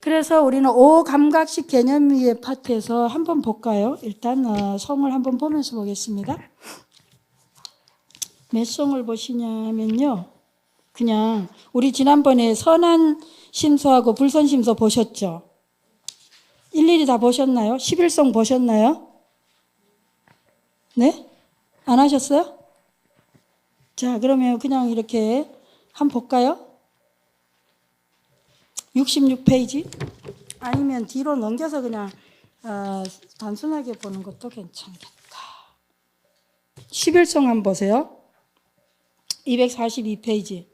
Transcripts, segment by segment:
그래서 우리는 오감각식 개념의 파트에서 한번 볼까요? 일단 성을 한번 보면서 보겠습니다. 몇 성을 보시냐면요. 그냥 우리 지난번에 선한 심서하고 불선 심서 보셨죠? 일일이 다 보셨나요? 11성 보셨나요? 네? 안 하셨어요? 자, 그러면 그냥 이렇게 한번 볼까요? 66페이지? 아니면 뒤로 넘겨서 그냥 단순하게 보는 것도 괜찮겠다. 11성 한번 보세요. 242페이지.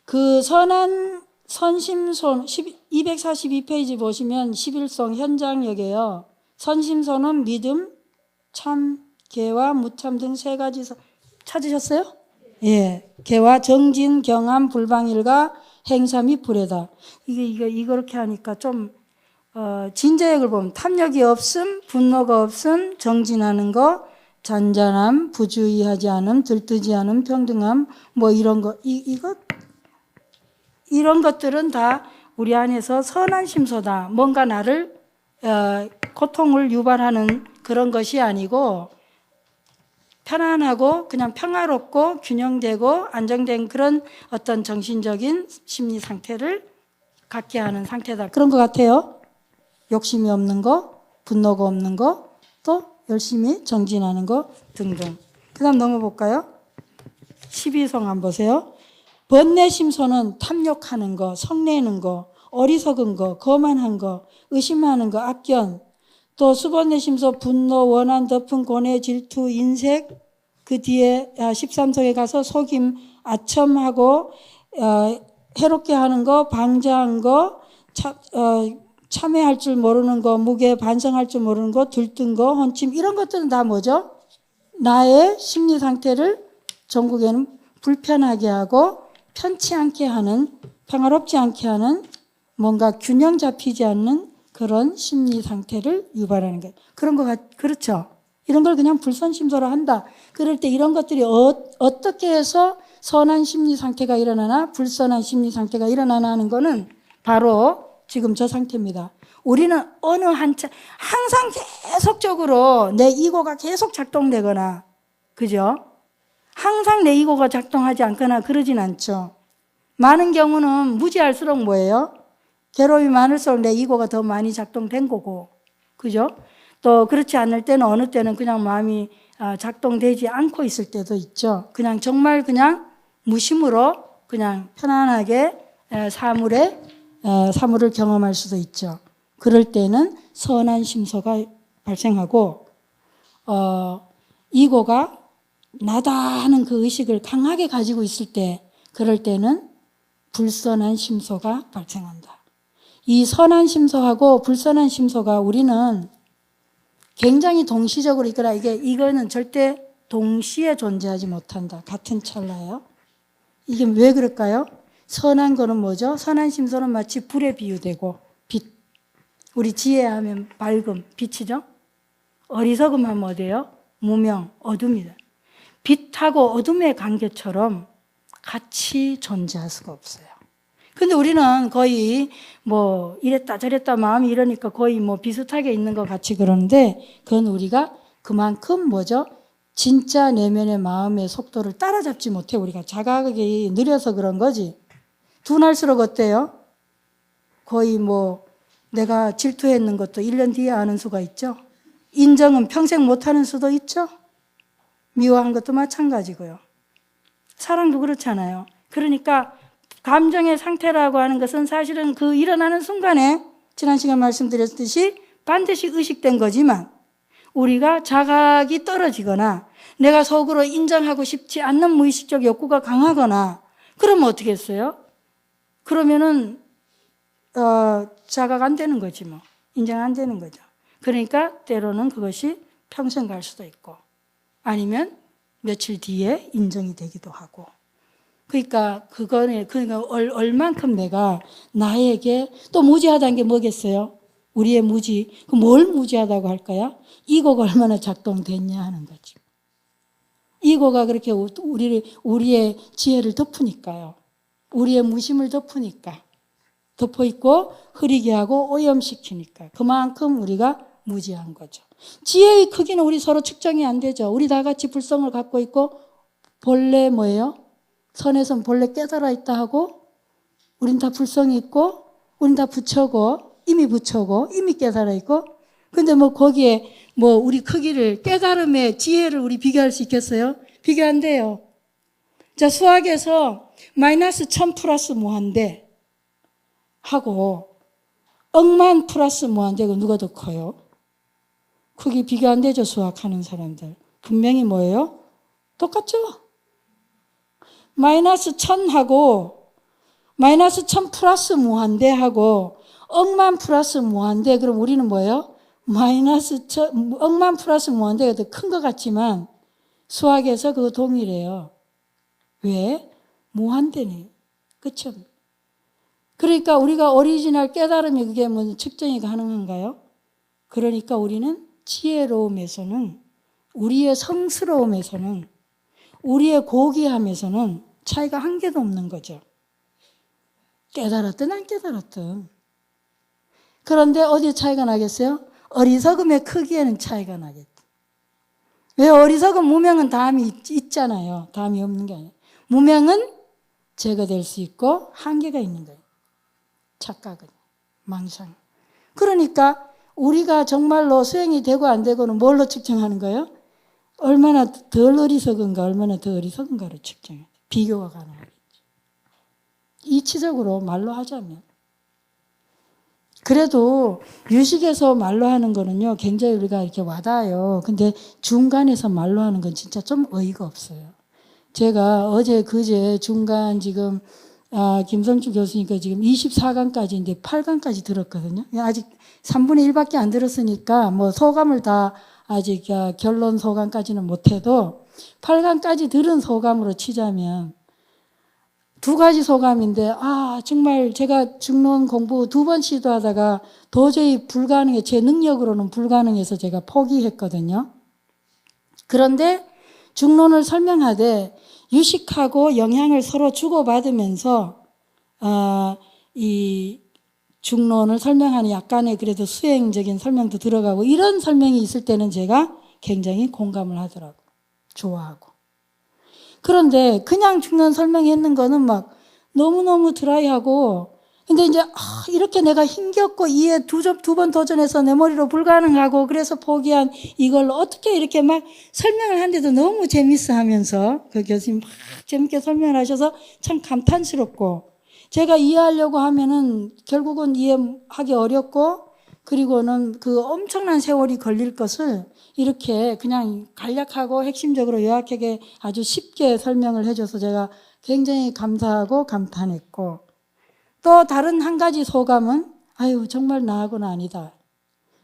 그 선한 선심손 242페이지 보시면 11성 현장역에요. 선심손은 믿음, 참, 계와 무참 등 세 가지 찾으셨어요? 예. 계와 정진, 경함, 불방일과 행사 및 불에다. 이렇게 하니까 좀 진저역을 보면 탐욕이 없음, 분노가 없음, 정진하는 거, 잔잔함, 부주의하지 않음, 들뜨지 않음, 평등함, 뭐 이런 거, 이런 것들은 다 우리 안에서 선한 심소다. 뭔가 나를 고통을 유발하는 그런 것이 아니고 편안하고 그냥 평화롭고 균형되고 안정된 그런 어떤 정신적인 심리 상태를 갖게 하는 상태다. 그런 것 같아요. 욕심이 없는 거, 분노가 없는 거, 또 열심히 정진하는 거 등등. 그 다음 넘어볼까요? 12성 한번 보세요. 번뇌심소는 탐욕하는 거, 성내는 거, 어리석은 거, 거만한 거, 의심하는 거, 악견. 또 수번뇌심소 분노, 원한, 덮음, 고뇌, 질투, 인색. 그 뒤에 13성에 가서 속임, 아첨하고 해롭게 하는 거, 방자한 거, 참회할 줄 모르는 거, 무게 반성할 줄 모르는 거, 들뜬 거, 헌침 이런 것들은 다 뭐죠? 나의 심리 상태를 전국에는 불편하게 하고 편치 않게 하는, 평화롭지 않게 하는, 뭔가 균형 잡히지 않는 그런 심리 상태를 유발하는 것. 그런 거 그렇죠? 이런 걸 그냥 불선심소로 한다. 그럴 때 이런 것들이 어떻게 해서 선한 심리 상태가 일어나나 불선한 심리 상태가 일어나나 하는 거는 바로 지금 저 상태입니다. 우리는 어느 한참 항상 계속적으로 내 이고가 계속 작동되거나, 그죠? 항상 내 이고가 작동하지 않거나 그러진 않죠. 많은 경우는 무지할수록 뭐예요? 괴로움이 많을수록 내 이고가 더 많이 작동된 거고, 그죠? 또 그렇지 않을 때는 어느 때는 그냥 마음이 작동되지 않고 있을 때도 있죠. 그냥 정말 그냥 무심으로 그냥 편안하게 사물을 경험할 수도 있죠. 그럴 때는 선한 심소가 발생하고 이고가 나다 하는 그 의식을 강하게 가지고 있을 때, 그럴 때는 불선한 심소가 발생한다. 이 선한 심소하고 불선한 심소가 우리는 굉장히 동시적으로 있거나 이거는 절대 동시에 존재하지 못한다. 같은 찰나예요. 이게 왜 그럴까요? 선한 거는 뭐죠? 선한 심소는 마치 불에 비유되고 빛. 우리 지혜하면 밝음, 빛이죠? 어리석음 하면 어디예요? 무명, 어둠이다. 빛하고 어둠의 관계처럼 같이 존재할 수가 없어요. 근데 우리는 거의 뭐 이랬다 저랬다 마음이 이러니까 거의 뭐 비슷하게 있는 것 같이 그러는데, 그건 우리가 그만큼 뭐죠? 진짜 내면의 마음의 속도를 따라잡지 못해. 우리가 자각이 느려서 그런 거지. 둔할수록 어때요? 거의 뭐 내가 질투했는 것도 1년 뒤에 아는 수가 있죠. 인정은 평생 못하는 수도 있죠. 미워한 것도 마찬가지고요. 사랑도 그렇잖아요. 그러니까 감정의 상태라고 하는 것은 사실은 그 일어나는 순간에 지난 시간 말씀드렸듯이 반드시 의식된 거지만, 우리가 자각이 떨어지거나 내가 속으로 인정하고 싶지 않는 무의식적 욕구가 강하거나 그러면 어떻게 했어요? 그러면은 자각 안 되는 거지 뭐. 인정 안 되는 거죠. 그러니까 때로는 그것이 평생 갈 수도 있고 아니면 며칠 뒤에 인정이 되기도 하고. 그러니까 얼만큼 내가 나에게 또 무지하다는 게 뭐겠어요? 우리의 무지. 뭘 무지하다고 할까요? 이고가 얼마나 작동됐냐 하는 거지. 이고가 그렇게 우리의 지혜를 덮으니까요. 우리의 무심을 덮으니까. 덮어 있고 흐리게 하고 오염시키니까 그만큼 우리가 무지한 거죠. 지혜의 크기는 우리 서로 측정이 안 되죠. 우리 다 같이 불성을 갖고 있고 본래 뭐예요? 선에선 본래 깨달아 있다 하고 우린 다 불성이 있고 우린 다 부처고 이미 부처고 이미 깨달아 있고 근데 뭐 거기에 뭐 우리 크기를 깨달음의 지혜를 우리 비교할 수 있겠어요? 비교 안 돼요. 자, 수학에서 마이너스 1000 플러스 무한대 하고 억만 플러스 무한대가 누가 더 커요? 크기 비교 안 되죠, 수학하는 사람들. 분명히 뭐예요? 똑같죠? 마이너스 1000하고 마이너스 1000 플러스 무한대하고 억만 플러스 무한대 그럼 우리는 뭐예요? 마이너스 1000, 억만 플러스 무한대가 더 큰 것 같지만 수학에서 그거 동일해요. 왜? 무한대네. 그쵸? 그러니까 우리가 오리지널 깨달음이 그게 뭐 측정이 가능한가요? 그러니까 우리는 지혜로움에서는 우리의 성스러움에서는 우리의 고귀함에서는 차이가 한 개도 없는 거죠. 깨달았든 안 깨달았든. 그런데 어디에 차이가 나겠어요? 어리석음의 크기에는 차이가 나겠다. 왜 어리석은 무명은 다음이 있잖아요. 다음이 없는 게 아니에요. 무명은 제거될 수 있고 한계가 있는 거예요. 착각은, 망상. 그러니까 우리가 정말로 수행이 되고 안 되고는 뭘로 측정하는 거예요? 얼마나 덜 어리석은가, 얼마나 더 어리석은가로 측정해요. 비교가 가능하겠죠. 이치적으로 말로 하자면. 그래도 유식에서 말로 하는 거는요, 굉장히 우리가 이렇게 와닿아요. 근데 중간에서 말로 하는 건 진짜 좀 어이가 없어요. 제가 어제, 그제 중간 지금, 김성주 교수니까 지금 24강까지인데 8강까지 들었거든요. 아직 3분의 1밖에 안 들었으니까 뭐 소감을 다 아직 결론 소감까지는 못해도 8강까지 들은 소감으로 치자면 두 가지 소감인데, 정말 제가 중론 공부 2번 시도하다가 도저히 불가능해, 제 능력으로는 불가능해서 제가 포기했거든요. 그런데 중론을 설명하되 유식하고 영향을 서로 주고받으면서, 이 중론을 설명하는 약간의 그래도 수행적인 설명도 들어가고 이런 설명이 있을 때는 제가 굉장히 공감을 하더라고요. 좋아하고. 그런데 그냥 중론 설명했는 거는 막 너무너무 드라이하고 근데 이제 이렇게 내가 힘겹고 이해 두 번 도전해서 내 머리로 불가능하고 그래서 포기한 이걸 어떻게 이렇게 막 설명을 하는데도 너무 재밌어 하면서 그 교수님 막 재밌게 설명을 하셔서 참 감탄스럽고 제가 이해하려고 하면은 결국은 이해하기 어렵고 그리고는 그 엄청난 세월이 걸릴 것을 이렇게 그냥 간략하고 핵심적으로 요약하게 아주 쉽게 설명을 해줘서 제가 굉장히 감사하고 감탄했고 또 다른 한 가지 소감은 정말 나하고는 아니다.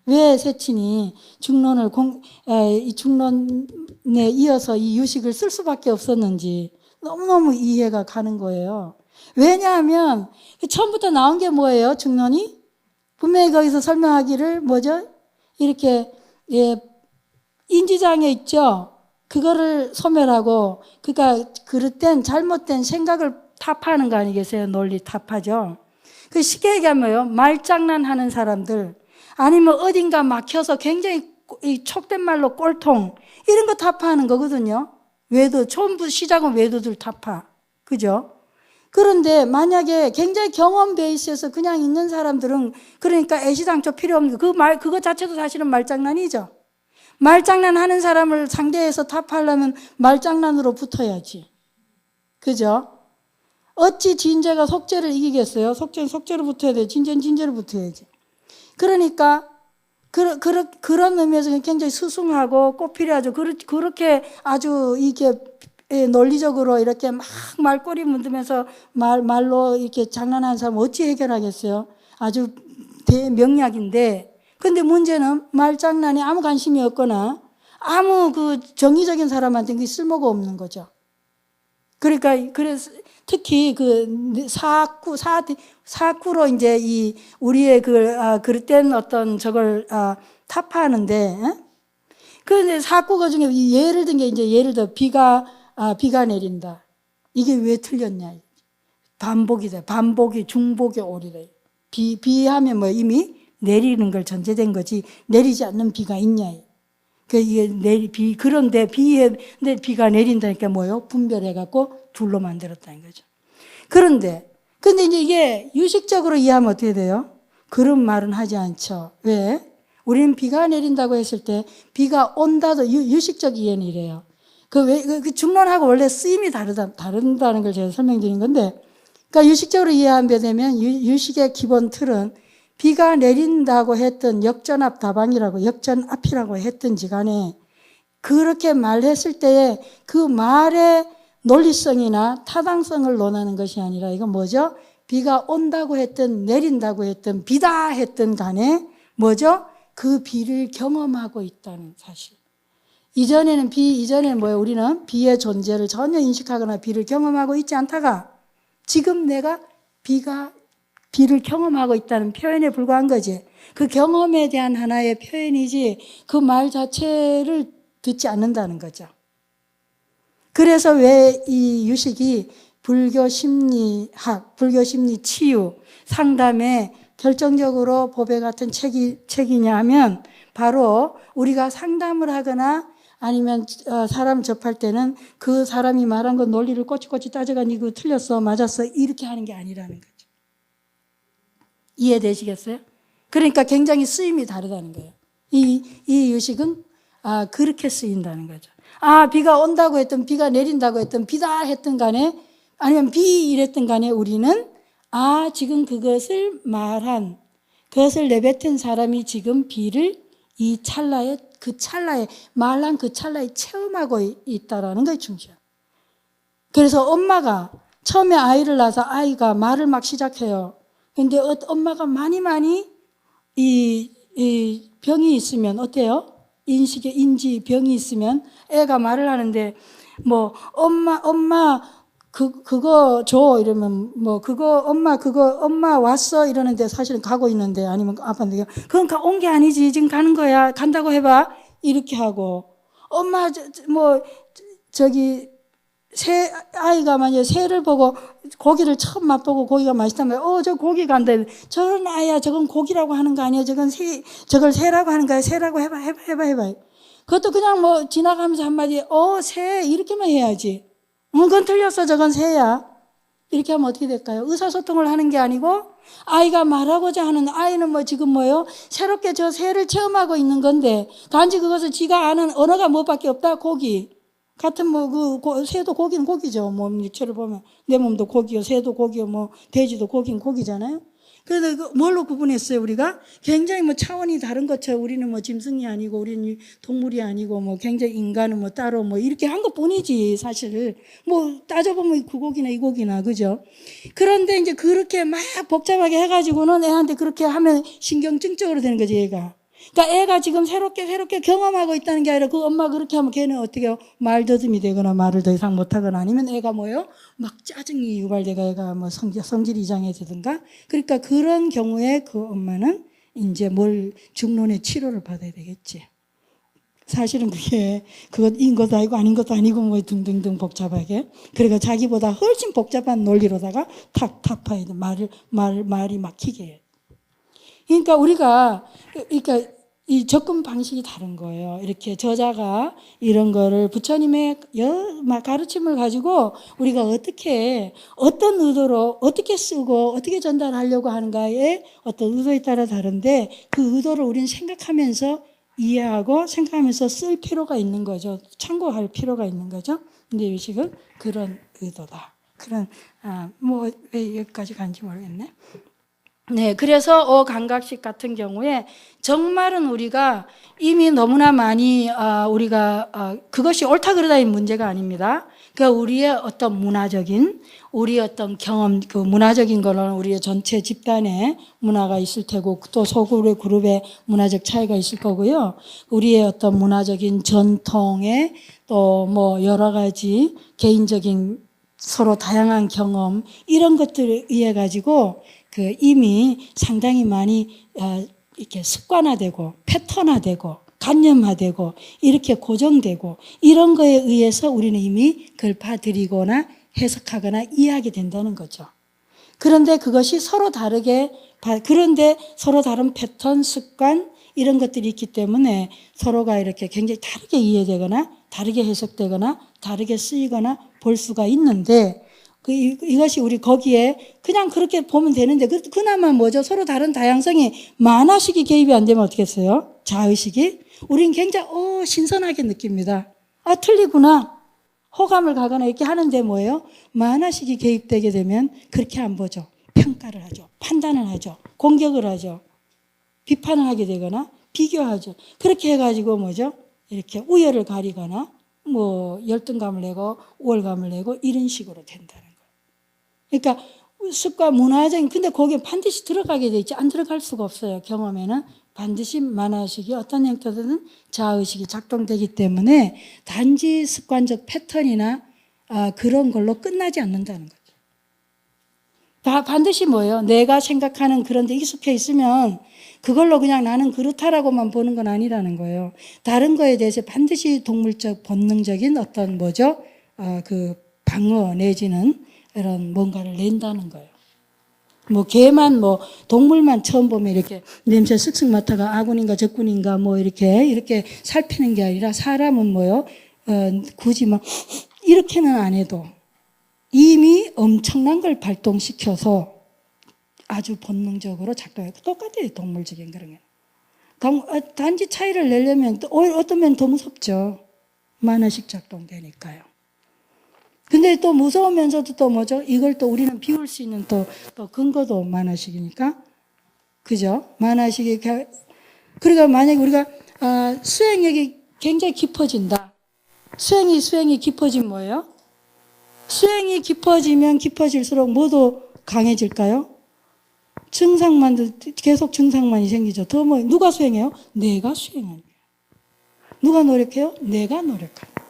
왜 세친이 이 중론에 이어서 이 유식을 쓸 수밖에 없었는지 너무너무 이해가 가는 거예요. 왜냐하면 처음부터 나온 게 뭐예요? 중론이? 분명히 거기서 설명하기를 뭐죠? 이렇게 인지장애 있죠? 그거를 소멸하고 그러니까 그릇된 잘못된 생각을 타파하는 거 아니겠어요? 논리 타파죠. 그 쉽게 얘기하면 뭐예요? 말장난하는 사람들 아니면 어딘가 막혀서 굉장히 촉된 말로 꼴통 이런 거 타파하는 거거든요. 외도 처음부터 시작은 외도들 타파. 그죠? 그런데 만약에 굉장히 경험 베이스에서 그냥 있는 사람들은 그러니까 애시당초 필요 없는 그거 자체도 사실은 말장난이죠. 말장난 하는 사람을 상대해서 타파하려면 말장난으로 붙어야지. 그죠? 어찌 진죄가 속죄를 이기겠어요? 속죄는 속죄로 붙어야 돼. 진죄는 진죄로 붙어야지. 그러니까 그런 의미에서 굉장히 수승하고 꼭 필요하죠. 그렇게 아주 이게 논리적으로 이렇게 막 말꼬리 문드면서 말로 이렇게 장난하는 사람 어찌 해결하겠어요? 아주 대명약인데 근데 문제는 말장난에 아무 관심이 없거나 아무 그 정의적인 사람한테 그게 쓸모가 없는 거죠. 그러니까 그래서 특히 그 사구로 이제 이 우리의 그릇된 어떤 저걸 타파하는데 그런데 사구가 중에 예를 든 게 이제 예를 들어 비가 내린다. 이게 왜 틀렸냐? 반복이다. 반복이 중복의 오리다. 비하면 뭐 이미 내리는 걸 전제된 거지 내리지 않는 비가 있냐. 그런데 비가 내린다니까 뭐요? 분별해갖고 둘로 만들었다는 거죠. 근데 이제 이게 유식적으로 이해하면 어떻게 돼요? 그런 말은 하지 않죠. 왜? 우리는 비가 내린다고 했을 때 비가 온다도 유식적 이해는 이래요. 그 중론하고 원래 쓰임이 다른다는 걸 제가 설명드린 건데, 그러니까 유식적으로 이해하게 되면 유식의 기본 틀은 비가 내린다고 했던 역전압 다방이라고 역전압이라고 했던지 간에 그렇게 말했을 때에 그 말의 논리성이나 타당성을 논하는 것이 아니라 이건 뭐죠? 비가 온다고 했든 내린다고 했든 비다 했든 간에 뭐죠? 그 비를 경험하고 있다는 사실. 이전에는 뭐예요? 우리는 비의 존재를 전혀 인식하거나 비를 경험하고 있지 않다가 지금 내가 비를 경험하고 있다는 표현에 불과한 거지. 그 경험에 대한 하나의 표현이지 그 말 자체를 듣지 않는다는 거죠. 그래서 왜 이 유식이 불교 심리학, 불교 심리 치유, 상담에 결정적으로 보배 같은 책이냐 하면 바로 우리가 상담을 하거나 아니면 사람 접할 때는 그 사람이 말한 건 논리를 꼬치꼬치 따져가 이거 틀렸어 맞았어 이렇게 하는 게 아니라는 거죠. 이해되시겠어요? 그러니까 굉장히 쓰임이 다르다는 거예요. 이 유식은 그렇게 쓰인다는 거죠. 비가 온다고 했든 비가 내린다고 했든 비다 했든 간에 아니면 비 이랬든 간에 우리는 지금 그것을 내뱉은 사람이 지금 비를 말한 그 찰나에 체험하고 있다라는 거예요, 중시야. 그래서 엄마가 처음에 아이를 낳아서 아이가 말을 막 시작해요. 근데 엄마가 많이 이 병이 있으면 어때요? 인지 병이 있으면 애가 말을 하는데 뭐 엄마 그거 줘 이러면 뭐 엄마 왔어 이러는데 사실은 가고 있는데 아니면 아빠한테 그건 온 게 아니지 지금 가는 거야 간다고 해봐 이렇게 하고 엄마 아이가 만약에 새를 보고 고기를 처음 맛보고 고기가 맛있다면 저 고기 간다 저런 아이야 저건 고기라고 하는 거 아니야 저걸 새라고 하는 거야 새라고 해봐 그것도 그냥 지나가면서 한마디 새 이렇게만 해야지 그건 틀렸어 저건 새야 이렇게 하면 어떻게 될까요? 의사소통을 하는 게 아니고 아이가 말하고자 하는 아이는 지금 새롭게 저 새를 체험하고 있는 건데 단지 그것을 지가 아는 언어가 뭐밖에 없다 고기 같은 새도 고기는 고기죠. 육체를 보면 내 몸도 고기요, 새도 고기요, 돼지도 고기는 고기잖아요. 그래서 뭘로 구분했어요, 우리가? 굉장히 차원이 다른 것처럼 우리는 짐승이 아니고 우리는 동물이 아니고 굉장히 인간은 따로 이렇게 한 것 뿐이지, 사실. 따져보면 그 고기나 이 고기나, 그죠? 그런데 이제 그렇게 막 복잡하게 해가지고는 애한테 그렇게 하면 신경증적으로 되는 거지, 얘가. 그러니까 애가 지금 새롭게 경험하고 있다는 게 아니라 그 엄마가 그렇게 하면 걔는 어떻게 해요? 말더듬이 되거나 말을 더 이상 못하거나 아니면 애가 막 짜증이 유발되가 애가 성질이 이상해지든가. 그러니까 그런 경우에 그 엄마는 이제 중론의 치료를 받아야 되겠지. 사실은 그것 인 것도 아니고 아닌 것도 아니고 등등등 복잡하게. 그러니까 자기보다 훨씬 복잡한 논리로다가 탁 타파야 돼. 말이 막히게 해. 그러니까 이 접근 방식이 다른 거예요. 이렇게 저자가 이런 거를 부처님의 가르침을 가지고 우리가 어떤 의도로 어떻게 쓰고 어떻게 전달하려고 하는가에 어떤 의도에 따라 다른데 그 의도를 우리는 생각하면서 이해하고 생각하면서 쓸 필요가 있는 거죠. 참고할 필요가 있는 거죠. 근데 유식은 그런 의도다. 왜 여기까지 간지 모르겠네. 네, 그래서 감각식 같은 경우에 정말은 우리가 이미 너무나 많이 그것이 옳다 그르다의 문제가 아닙니다. 그러니까 우리의 어떤 우리의 어떤 경험, 그 문화적인 거는 우리의 전체 집단의 문화가 있을 테고 또 소그룹의 그룹의 문화적 차이가 있을 거고요. 우리의 어떤 문화적인 전통에 또 여러 가지 개인적인 서로 다양한 경험 이런 것들에 의해 가지고 이미 상당히 많이 이렇게 습관화되고 패턴화되고 관념화되고 이렇게 고정되고 이런 거에 의해서 우리는 이미 그걸 받아들이거나 해석하거나 이해하게 된다는 거죠. 그런데 그것이 서로 다르게, 그런데 서로 다른 패턴, 습관, 이런 것들이 있기 때문에 서로가 이렇게 굉장히 다르게 이해되거나 다르게 해석되거나 다르게 쓰이거나 볼 수가 있는데 이것이 우리 거기에 그냥 그렇게 보면 되는데 그나마 뭐죠? 서로 다른 다양성이 만화식이 개입이 안 되면 어떻겠어요? 자의식이? 우리는 굉장히 신선하게 느낍니다. 아, 틀리구나. 호감을 가거나 이렇게 하는데 뭐예요? 만화식이 개입되게 되면 그렇게 안 보죠. 평가를 하죠. 판단을 하죠. 공격을 하죠. 비판을 하게 되거나 비교하죠. 그렇게 해가지고 뭐죠? 이렇게 우열을 가리거나 뭐 열등감을 내고 우월감을 내고 이런 식으로 된다는 거예요. 그러니까 습관 문화적인, 근데 거기에 반드시 들어가게 돼 있지 안 들어갈 수가 없어요. 경험에는 반드시 만화의식이 어떤 형태든 자아의식이 작동되기 때문에 단지 습관적 패턴이나 그런 걸로 끝나지 않는다는 거죠. 반드시 뭐예요? 내가 생각하는 그런 데 익숙해 있으면 그걸로 그냥 나는 그렇다라고만 보는 건 아니라는 거예요. 다른 거에 대해서 반드시 동물적, 본능적인 어떤 뭐죠? 그 방어 내지는 이런 뭔가를 낸다는 거예요. 뭐 개만 뭐 동물만 처음 보면 이렇게 냄새 쓱쓱 맡아가 아군인가 적군인가 뭐 이렇게 살피는 게 아니라 사람은 뭐요? 굳이 막 이렇게는 안 해도 이미 엄청난 걸 발동시켜서 아주 본능적으로 작동해요. 똑같아요. 동물적인 그런 게. 단지 차이를 내려면 어떤 면은 더 무섭죠. 만화식 작동되니까요. 근데 또 무서우면서도 또 뭐죠? 이걸 또 우리는 비울 수 있는 또 근거도 만화식이니까. 그죠? 만화식이. 그러니까 만약에 우리가 수행력이 굉장히 깊어진다. 수행이 깊어지면 뭐예요? 수행이 깊어지면 깊어질수록 뭐도 강해질까요? 계속 증상만이 생기죠. 더 뭐, 누가 수행해요? 내가 수행합니다. 누가 노력해요? 내가 노력합니다.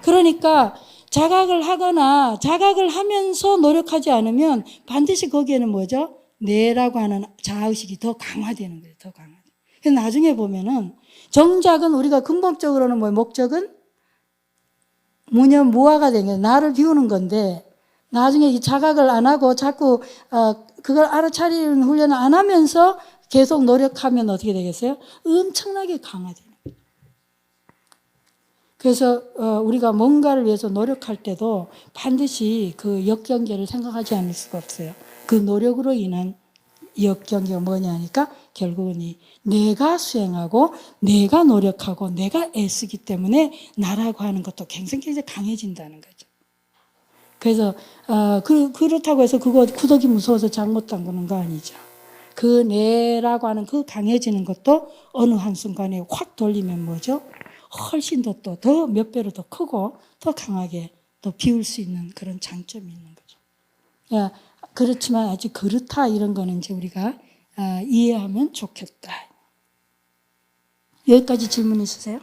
그러니까 자각을 하거나 자각을 하면서 노력하지 않으면 반드시 거기에는 뭐죠? 내라고 하는 자아의식이 더 강화되는 거예요. 더 강화돼. 그래서 나중에 보면은 정작은 우리가 근본적으로는 뭐 목적은 무화가 되는 거예요. 나를 비우는 건데 나중에 이 자각을 안 하고 자꾸 그걸 알아차리는 훈련을 안 하면서 계속 노력하면 어떻게 되겠어요? 엄청나게 강화돼요. 그래서 우리가 뭔가를 위해서 노력할 때도 반드시 그 역경계를 생각하지 않을 수가 없어요. 그 노력으로 인한 역경계가 뭐냐니까 결국은 내가 수행하고 내가 노력하고 내가 애쓰기 때문에 나라고 하는 것도 굉장히 강해진다는 거죠. 그래서 그렇다고 해서 그거 구더기 무서워서 잘못 담그는 거 아니죠. 그 내라고 하는 그 강해지는 것도 어느 한순간에 확 돌리면 뭐죠? 훨씬 더 몇 배로 더 크고 더 강하게 더 비울 수 있는 그런 장점이 있는 거죠. 그렇지만 아주 그렇다 이런 거는 이제 우리가 이해하면 좋겠다. 여기까지 질문 있으세요?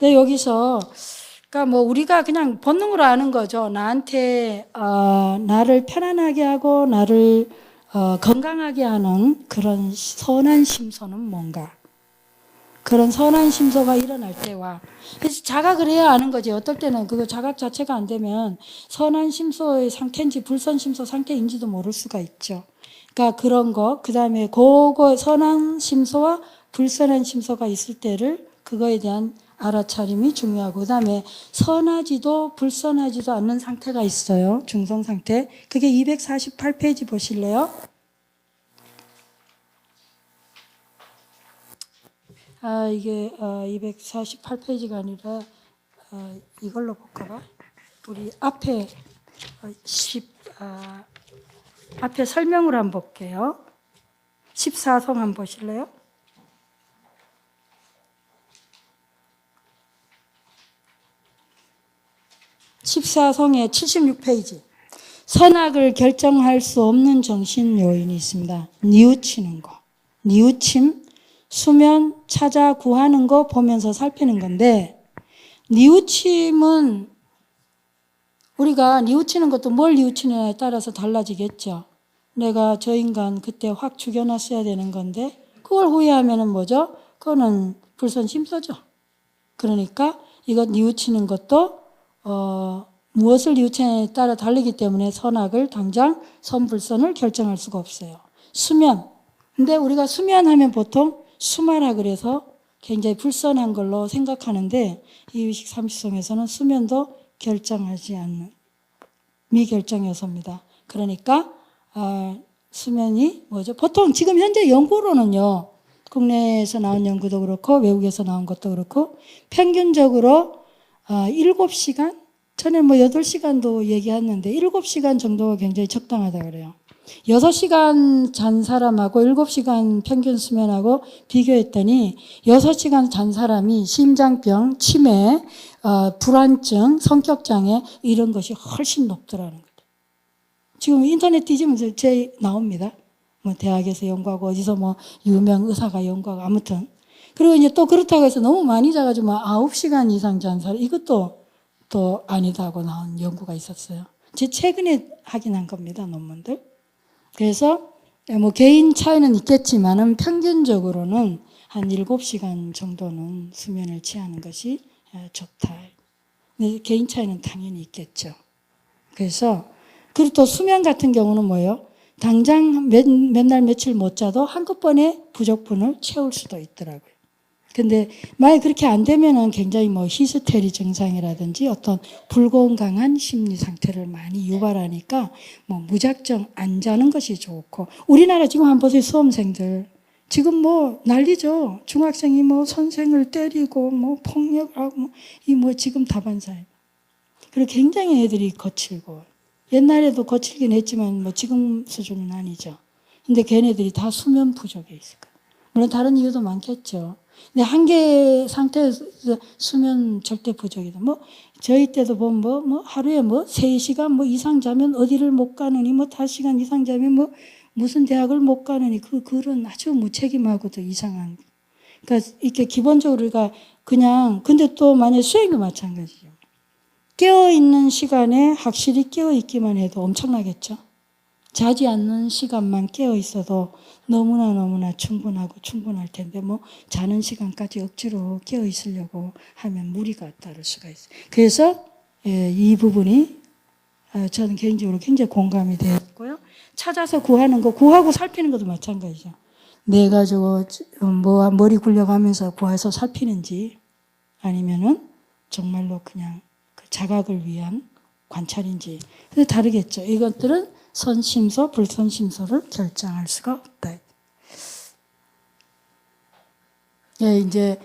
네, 여기서 그러니까 뭐 우리가 그냥 본능으로 아는 거죠. 나한테 나를 편안하게 하고 나를 건강하게 하는 그런 선한 심소는 뭔가. 그런 선한 심소가 일어날 때와 그래서 자각을 해야 아는 거지. 어떨 때는 그거 자각 자체가 안 되면 선한 심소의 상태인지 불선 심소 상태인지도 모를 수가 있죠. 그러니까 그런 거, 그 다음에 그거 선한 심소와 불선한 심소가 있을 때를 그거에 대한 알아차림이 중요하고, 그 다음에 선하지도 불선하지도 않는 상태가 있어요. 중성 상태. 그게 248페이지 보실래요? 이게 248페이지가 아니라 이걸로 볼까봐. 우리 앞에 앞에 설명을 한번 볼게요. 14성 한번 보실래요? (14성의) 76페이지. 선악을 결정할 수 없는 정신 요인이 있습니다. 뉘우치는 거. 뉘우침, 수면, 찾아 구하는 거 보면서 살피는 건데, 뉘우침은 우리가 뉘우치는 것도 뭘 뉘우치느냐에 따라서 달라지겠죠. 내가 저 인간 그때 확 죽여놨어야 되는 건데 그걸 후회하면은 뭐죠? 그거는 불선심소죠. 그러니까 이거 뉘우치는 것도 무엇을 뉘우치느냐에 따라 다르기 때문에 선악을 당장 선불선을 결정할 수가 없어요. 수면. 근데 우리가 수면하면 보통 수마라 그래서 굉장히 불선한 걸로 생각하는데 이 의식 삼시성에서는 수면도 결정하지 않는 미결정 요소입니다. 그러니까 수면이 뭐죠? 보통 지금 현재 연구로는요. 국내에서 나온 연구도 그렇고 외국에서 나온 것도 그렇고 평균적으로 7시간? 전에 뭐 8시간도 얘기했는데 7시간 정도가 굉장히 적당하다 그래요. 6시간 잔 사람하고 7시간 평균 수면하고 비교했더니 6시간 잔 사람이 심장병, 치매, 불안증, 성격장애 이런 것이 훨씬 높더라는 거죠. 지금 인터넷 뒤지면 제 나옵니다. 뭐 대학에서 연구하고 어디서 뭐 유명 의사가 연구하고 아무튼. 그리고 이제 또 그렇다고 해서 너무 많이 자가지고 뭐 9시간 이상 잔 사람 이것도 또 아니다고 나온 연구가 있었어요. 제 최근에 확인한 겁니다, 논문들. 그래서 뭐 개인 차이는 있겠지만은 평균적으로는 한 7시간 정도는 수면을 취하는 것이 좋다. 근데 개인 차이는 당연히 있겠죠. 그래서 그리고 또 수면 같은 경우는 뭐예요? 당장 몇 날 며칠 못 자도 한꺼번에 부족분을 채울 수도 있더라고요. 근데 만약 그렇게 안 되면은 굉장히 뭐 히스테리 증상이라든지 어떤 불건강한 심리 상태를 많이 유발하니까 뭐 무작정 안 자는 것이 좋고 우리나라 지금 한번 보세요. 수험생들 지금 뭐 난리죠. 중학생이 뭐 선생을 때리고 뭐 폭력하고 이 뭐 지금 다반사예요. 그리고 굉장히 애들이 거칠고 옛날에도 거칠긴 했지만 뭐 지금 수준은 아니죠. 근데 걔네들이 다 수면 부족에 있을 거예요. 물론 다른 이유도 많겠죠. 근데 한계 상태에서 수면 절대 부족이다. 뭐 저희 때도 보면 뭐 하루에 뭐 3시간 뭐 이상 자면 어디를 못 가느니 뭐 5시간 이상 자면 뭐 무슨 대학을 못 가느니 그 글은 아주 무책임하고도 이상한. 그러니까 이렇게 기본적으로 우리가 그냥 근데 또 만약 수행도 마찬가지죠. 깨어있는 시간에 확실히 깨어있기만 해도 엄청나겠죠. 자지 않는 시간만 깨어 있어도 너무나 충분하고 충분할 텐데 뭐 자는 시간까지 억지로 깨어 있으려고 하면 무리가 따를 수가 있어요. 그래서 이 부분이 저는 개인적으로 굉장히 공감이 되었고요. 찾아서 구하는 거 구하고 살피는 것도 마찬가지죠. 내가 저거 뭐 머리 굴려가면서 구해서 살피는지 아니면은 정말로 그냥 그 자각을 위한 관찰인지 다르겠죠. 이것들은 선심소, 불선심소를 결정할 수가 없다. 예, 이제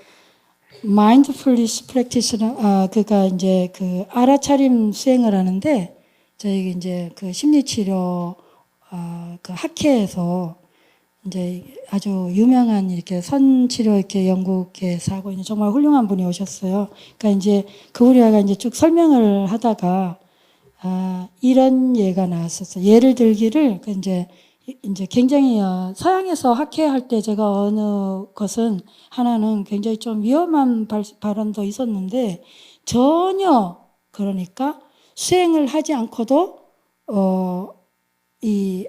mindfulness practice는 그러니까 이제 그 알아차림 수행을 하는데 저희 이제 그 심리치료 그 학회에서 이제 아주 유명한 이렇게 선치료 이렇게 연구계에서 하고 있는 정말 훌륭한 분이 오셨어요. 그러니까 이제 그분이가 이제 쭉 설명을 하다가 이런 예가 나왔었어요. 예를 들기를 이제 굉장히 서양에서 학회할 때 제가 어느 것은 하나는 굉장히 좀 위험한 발언도 있었는데 전혀 그러니까 수행을 하지 않고도 이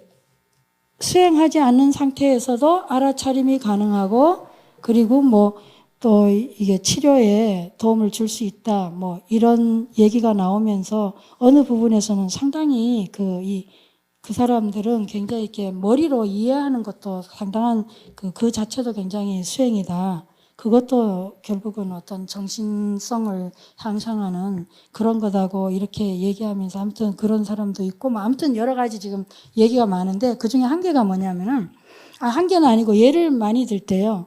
수행하지 않는 상태에서도 알아차림이 가능하고 그리고 뭐 또 이게 치료에 도움을 줄 수 있다. 뭐 이런 얘기가 나오면서 어느 부분에서는 상당히 그 사람들은 굉장히 이렇게 머리로 이해하는 것도 상당한 그 자체도 굉장히 수행이다. 그것도 결국은 어떤 정신성을 향상하는 그런 거다고 이렇게 얘기하면서 아무튼 그런 사람도 있고 뭐 아무튼 여러 가지 지금 얘기가 많은데 그 중에 한 개가 뭐냐면은 한 개는 아니고 예를 많이 들 때요.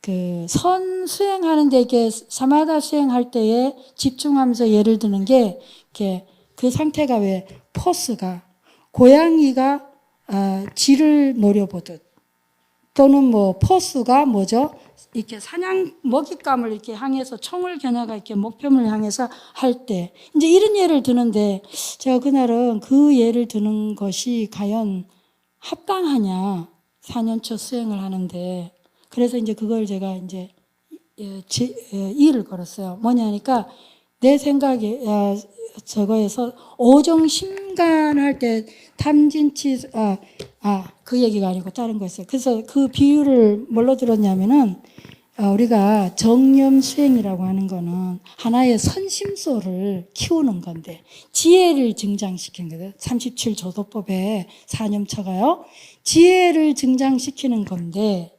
그 선 수행하는데 이게 사마다 수행할 때에 집중하면서 예를 드는 게 이렇게 그 상태가 왜 포스가 고양이가 쥐를 노려보듯 또는 뭐 포스가 뭐죠? 이렇게 사냥 먹잇감을 이렇게 향해서 총을 겨냥하 이렇게 목표물 향해서 할 때 이제 이런 예를 드는데 제가 그날은 그 예를 드는 것이 과연 합당하냐 4년초 수행을 하는데 그래서 이제 그걸 제가 이제 이의를 걸었어요. 뭐냐니까 내 생각에 저거에서 오정심간할 때 탐진치 그 얘기가 아니고 다른 거였어요. 그래서 그 비유를 뭘로 들었냐면은 우리가 정념 수행이라고 하는 거는 하나의 선심소를 키우는 건데 지혜를 증장시키는 거예요. 37조도법의 사념처가요. 지혜를 증장시키는 건데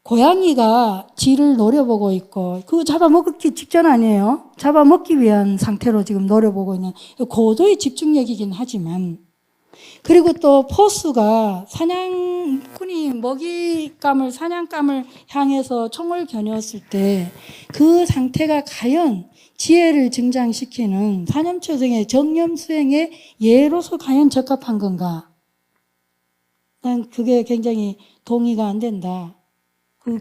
고양이가 쥐를 노려보고 있고 그거 잡아먹기 직전 아니에요. 잡아먹기 위한 상태로 지금 노려보고 있는 고도의 집중력이긴 하지만 그리고 또 포수가 사냥꾼이 사냥감을 향해서 총을 겨누었을 때 그 상태가 과연 지혜를 증장시키는 사념초생의 정념 수행의 예로서 과연 적합한 건가? 난 그게 굉장히 동의가 안 된다.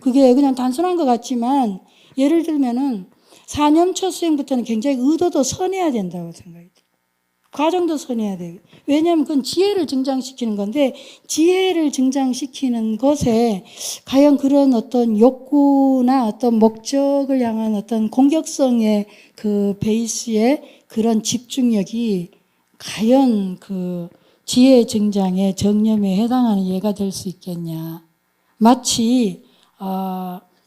그게 그냥 단순한 것 같지만 예를 들면은 사념초 수행부터는 굉장히 의도도 선해야 된다고 생각이 들어요. 과정도 선해야 돼요. 왜냐하면 그건 지혜를 증장시키는 건데 지혜를 증장시키는 것에 과연 그런 어떤 욕구나 어떤 목적을 향한 어떤 공격성의 그 베이스의 그런 집중력이 과연 그 지혜 증장의 정념에 해당하는 예가 될 수 있겠냐. 마치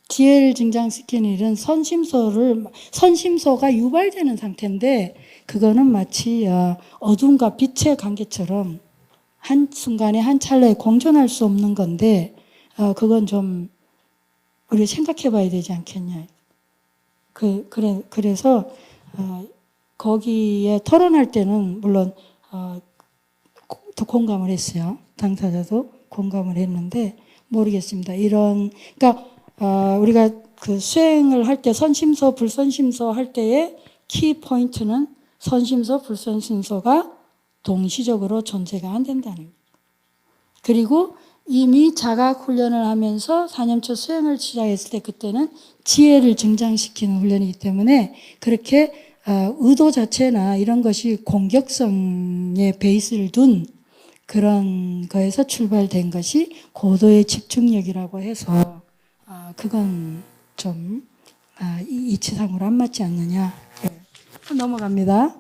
지혜를 증장시키는 일은 선심소가 유발되는 상태인데 그거는 마치 어둠과 빛의 관계처럼 한순간에 한 찰나에 공존할 수 없는 건데 그건 좀 우리 생각해 봐야 되지 않겠냐. 그래서 거기에 토론할 때는 물론 더 공감을 했어요. 당사자도 공감을 했는데 모르겠습니다. 그러니까 우리가 그 수행을 할 때 선심소, 불선심소 할 때의 키 포인트는 선심소, 불선심소가 동시적으로 존재가 안 된다는 거예요. 그리고 이미 자각 훈련을 하면서 사념초 수행을 시작했을 때 그때는 지혜를 증장시키는 훈련이기 때문에 그렇게 의도 자체나 이런 것이 공격성의 베이스를 둔 그런 거에서 출발된 것이 고도의 집중력이라고 해서 그건 좀 이치상으로 안 맞지 않느냐. 넘어갑니다.